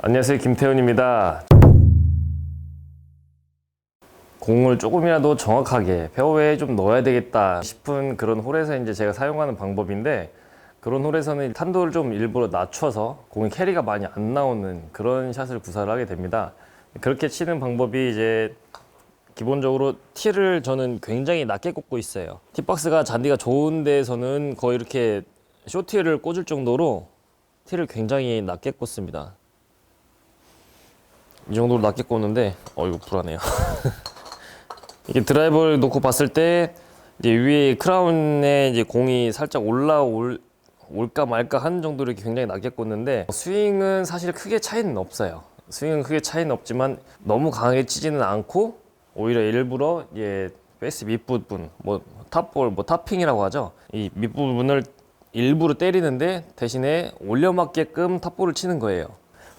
안녕하세요, 김태훈입니다. 공을 조금이라도 정확하게 페어웨이에 좀 넣어야 되겠다 싶은 그런 홀에서 이제 제가 사용하는 방법인데, 그런 홀에서는 탄도를 좀 일부러 낮춰서 공이 캐리가 많이 안 나오는 그런 샷을 구사를 하게 됩니다. 그렇게 치는 방법이 이제 기본적으로 티를 저는 굉장히 낮게 꽂고 있어요. 티박스가 잔디가 좋은 데에서는 거의 이렇게 쇼티를 꽂을 정도로 티를 굉장히 낮게 꽂습니다. 이 정도로 낮게 꽂는데 이거 불안해요. 이게 드라이버를 놓고 봤을 때 이제 위에 크라운에 이제 공이 살짝 올까 말까 하는 정도로 이렇게 굉장히 낮게 꽂는데, 스윙은 사실 크게 차이는 없어요. 스윙은 크게 차이는 없지만 너무 강하게 치지는 않고 오히려 일부러 이제 베이스 밑부분, 뭐 탑볼, 뭐 탑핑이라고 하죠. 이 밑부분을 일부러 때리는데 대신에 올려맞게끔 탑볼을 치는 거예요.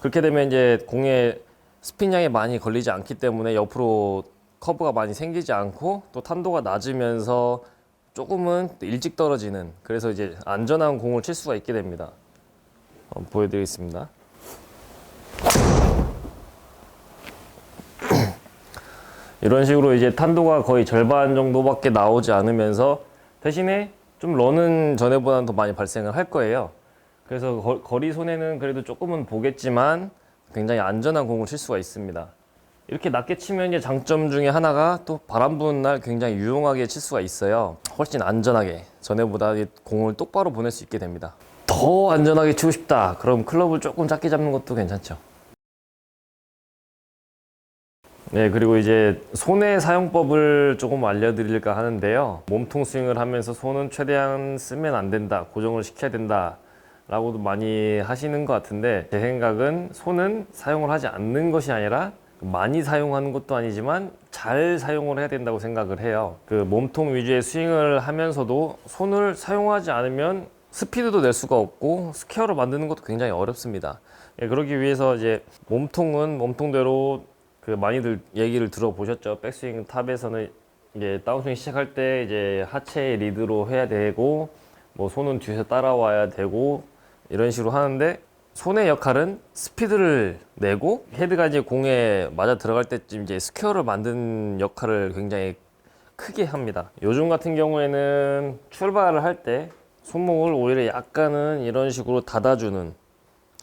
그렇게 되면 이제 공에 스핀량이 많이 걸리지 않기 때문에 옆으로 커브가 많이 생기지 않고 또 탄도가 낮으면서 조금은 일찍 떨어지는, 그래서 이제 안전한 공을 칠 수가 있게 됩니다. 한번 보여드리겠습니다. 이런 식으로 이제 탄도가 거의 절반 정도밖에 나오지 않으면서 대신에 좀 런은 전에보다는 더 많이 발생을 할 거예요. 그래서 거리 손해는 그래도 조금은 보겠지만 굉장히 안전한 공을 칠 수가 있습니다. 이렇게 낮게 치면 이제 장점 중에 하나가 또 바람 부는 날 굉장히 유용하게 칠 수가 있어요. 훨씬 안전하게 전에보다 공을 똑바로 보낼 수 있게 됩니다. 더 안전하게 치고 싶다 그럼 클럽을 조금 작게 잡는 것도 괜찮죠. 네, 그리고 이제 손의 사용법을 조금 알려드릴까 하는데요. 몸통 스윙을 하면서 손은 최대한 쓰면 안 된다, 고정을 시켜야 된다 라고도 많이 하시는 것 같은데, 제 생각은 손은 사용을 하지 않는 것이 아니라 많이 사용하는 것도 아니지만 잘 사용을 해야 된다고 생각을 해요. 그 몸통 위주의 스윙을 하면서도 손을 사용하지 않으면 스피드도 낼 수가 없고 스퀘어를 만드는 것도 굉장히 어렵습니다. 예, 그러기 위해서 이제 몸통은 몸통대로 그 많이들 얘기를 들어보셨죠. 백스윙 탑에서는 이제 다운스윙 시작할 때 이제 하체 리드로 해야 되고, 뭐 손은 뒤에서 따라와야 되고 이런 식으로 하는데, 손의 역할은 스피드를 내고 헤드가 이제 공에 맞아 들어갈 때쯤 이제 스퀘어를 만드는 역할을 굉장히 크게 합니다. 요즘 같은 경우에는 출발을 할 때 손목을 오히려 약간은 이런 식으로 닫아주는,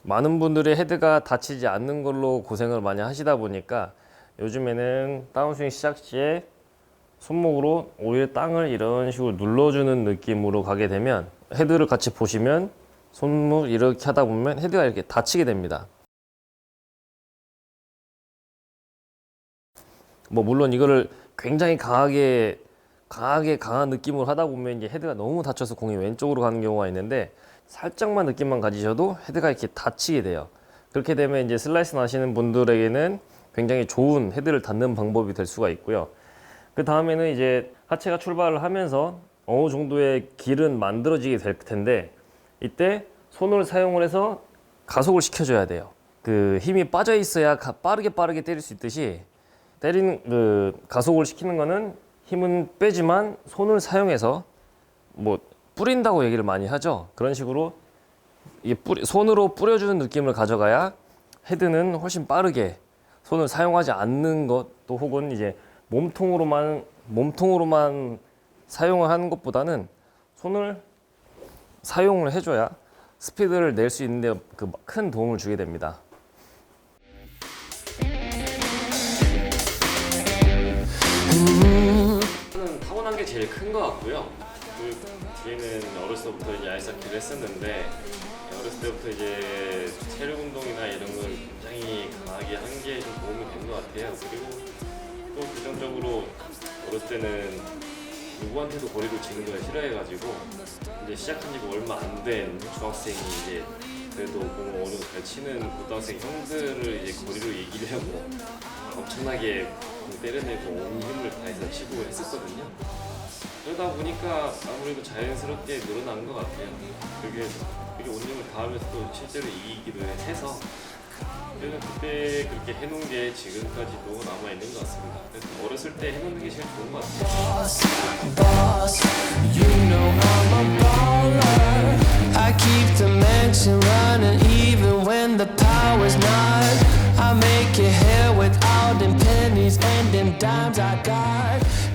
많은 분들이 헤드가 다치지 않는 걸로 고생을 많이 하시다 보니까 요즘에는 다운스윙 시작 시에 손목으로 오히려 땅을 이런 식으로 눌러주는 느낌으로 가게 되면, 헤드를 같이 보시면 손목 이렇게 하다 보면 헤드가 이렇게 닫히게 됩니다. 뭐 물론 이거를 굉장히 강한 느낌으로 하다 보면 이제 헤드가 너무 닫혀서 공이 왼쪽으로 가는 경우가 있는데, 살짝만 느낌만 가지셔도 헤드가 이렇게 닫히게 돼요. 그렇게 되면 이제 슬라이스 나시는 분들에게는 굉장히 좋은 헤드를 닫는 방법이 될 수가 있고요. 그 다음에는 이제 하체가 출발을 하면서 어느 정도의 길은 만들어지게 될 텐데, 이때 손을 사용을 해서 가속을 시켜줘야 돼요. 그 힘이 빠져 있어야 빠르게 때릴 수 있듯이, 가속을 시키는 거는 힘은 빼지만 손을 사용해서 뭐 뿌린다고 얘기를 많이 하죠. 그런 식으로 이게 손으로 뿌려주는 느낌을 가져가야 헤드는 훨씬 빠르게, 손을 사용하지 않는 것도 혹은 이제 몸통으로만 사용을 하는 것보다는 손을 사용을 해줘야 스피드를 낼 수 있는데 그 큰 도움을 주게 됩니다. 저는 타고난 게 제일 큰 것 같고요. 그 뒤에는 어렸을 때부터 이제 아이스하키를 했었는데, 어렸을 때부터 이제 체력 운동이나 이런 걸 굉장히 강하게 한 게 좀 도움이 된 것 같아요. 그리고 또 부정적으로 어렸을 때는 누구한테도 거리를 지는 걸 싫어해가지고, 이제 시작한 지가 얼마 안 된 중학생이 이제 그래도 공을 어느 정도 잘 치는 고등학생 형들을 이제 거리로 이기려고 엄청나게 공 때려내고 온 힘을 다해서 치고 했었거든요. 그러다 보니까 아무래도 자연스럽게 늘어난 것 같아요. 그게 온 힘을 다하면서 또 실제로 이기기도 해서, 저는 그때 그렇게 해놓은 게 지금까지도 남아있는 것 같습니다. 그래서 어렸을 때 해놓는 게 제일 좋은 것 같아요. I keep the mansion running even when the power's not these ending dimes I got.